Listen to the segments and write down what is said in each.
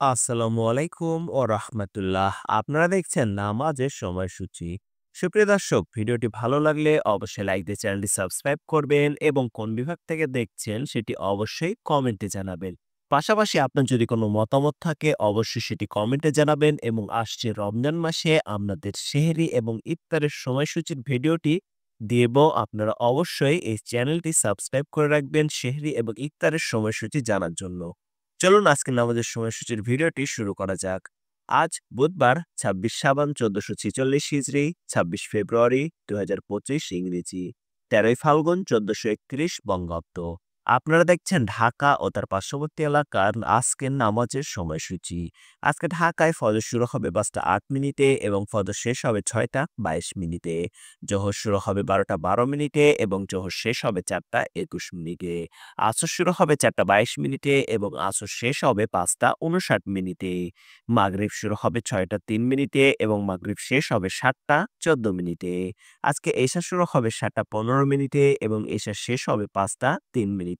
আসসালামু আলাইকুম ও রাহমাতুল্লাহ। আপনারা দেখছেন নামাজের সময়সূচি। সুপ্রিয় দর্শক, ভিডিওটি ভালো লাগলে অবশ্যই লাইক দিয়ে চ্যানেলটি সাবস্ক্রাইব করবেন এবং কোন বিভাগ থেকে দেখছেন সেটি অবশ্যই কমেন্টে জানাবেন। পাশাপাশি আপনার যদি কোনো মতামত থাকে অবশ্যই সেটি কমেন্টে জানাবেন এবং আসছে রমজান মাসে আপনাদের সেহরি এবং ইফতারের সময়সূচির ভিডিওটি দেব। আপনারা অবশ্যই এই চ্যানেলটি সাবস্ক্রাইব করে রাখবেন সেহরি এবং ইফতারের সময়সূচি জানার জন্য। চলুন আজকে নামাজের সময়সূচির ভিডিওটি শুরু করা যাক। আজ বুধবার ২৬ শাবান ১৪৪৬ হিজরি, ২৬ ফেব্রুয়ারি ২০২৫ ইংরেজি, ১৩ই ফাল্গুন ১৪৩১ বঙ্গাব্দ। আপনারা দেখছেন ঢাকা ও তার পার্শ্ববর্তী এলাকার আজকের নামাজের সময়সূচি। আজকে ঢাকায় ফজর শুরু হবে ৫টা ৮ মিনিটে এবং ফজর শেষ হবে ৬টা ২২ মিনিটে। জোহর শুরু হবে ১২টা ১২ মিনিটে এবং জোহর শেষ হবে ৪টা ২১ মিনিটে। আসর শুরু হবে ৪টা ২২ মিনিটে এবং আসর শেষ হবে ৫টা ৫৯ মিনিটে। মাগরিব শুরু হবে ৬টা ৩ মিনিটে এবং মাগরিব শেষ হবে ৭টা ১৪ মিনিটে। আজকে এশা শুরু হবে ৭টা ১৫ মিনিটে এবং এশা শেষ হবে ৫টা ৩ মিনিটে।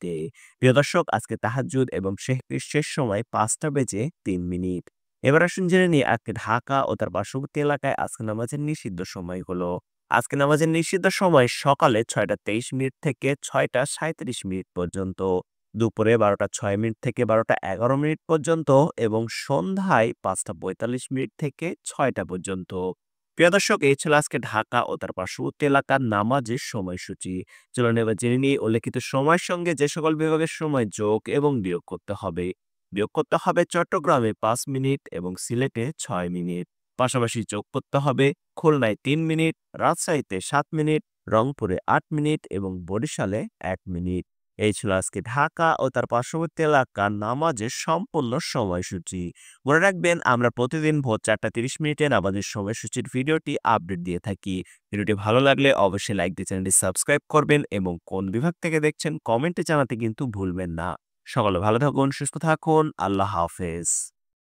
প্রিয় দর্শক, আজকে তাহাজ্জুদ এবং সেহরির শেষ সময় ৫টা বেজে ৩ মিনিট। এবার আসুন জেনে নিই আজকে ঢাকা ও তার পার্শ্ববর্তী এলাকায় আজকে নামাজের নিষিদ্ধ সময়গুলো। আজকে নামাজের নিষিদ্ধ সময় সকালে ৬টা ২৩ মিনিট থেকে ৬টা ৩৭ মিনিট পর্যন্ত, দুপুরে ১২টা ৬ মিনিট থেকে ১২টা ১১ মিনিট পর্যন্ত এবং সন্ধ্যায় ৫টা ৪৫ মিনিট থেকে ৬টা পর্যন্ত। প্রিয় দর্শক, এই ছিল আজকে ঢাকা ও তার পার্শ্ববর্তী এলাকার নামাজের সময়সূচি। চলুন এবার জেনে নিই উল্লেখিত সময়ের সঙ্গে যে সকল বিভাগের সময় যোগ এবং বিয়োগ করতে হবে। বিয়োগ করতে হবে চট্টগ্রামে ৫ মিনিট এবং সিলেটে ৬ মিনিট। পাশাপাশি যোগ করতে হবে খুলনায় ৩ মিনিট, রাজশাহীতে ৭ মিনিট, রংপুরে ৮ মিনিট এবং বরিশালে ১ মিনিট। এই ছিল আজকে ঢাকা ও তার পার্শ্ববর্তী এলাকার নামাজের সম্পূর্ণ সময়সূচি। মনে রাখবেন, আমরা প্রতিদিন ভোর ৪টা ৩০ মিনিটে নামাজের সময়সূচির ভিডিওটি আপডেট দিয়ে থাকি। ভিডিওটি ভালো লাগলে অবশ্যই লাইক দিয়ে চ্যানেলটি সাবস্ক্রাইব করবেন এবং কোন বিভাগ থেকে দেখছেন কমেন্টে জানাতে কিন্তু ভুলবেন না। সকলে ভালো থাকুন, সুস্থ থাকুন। আল্লাহ হাফেজ।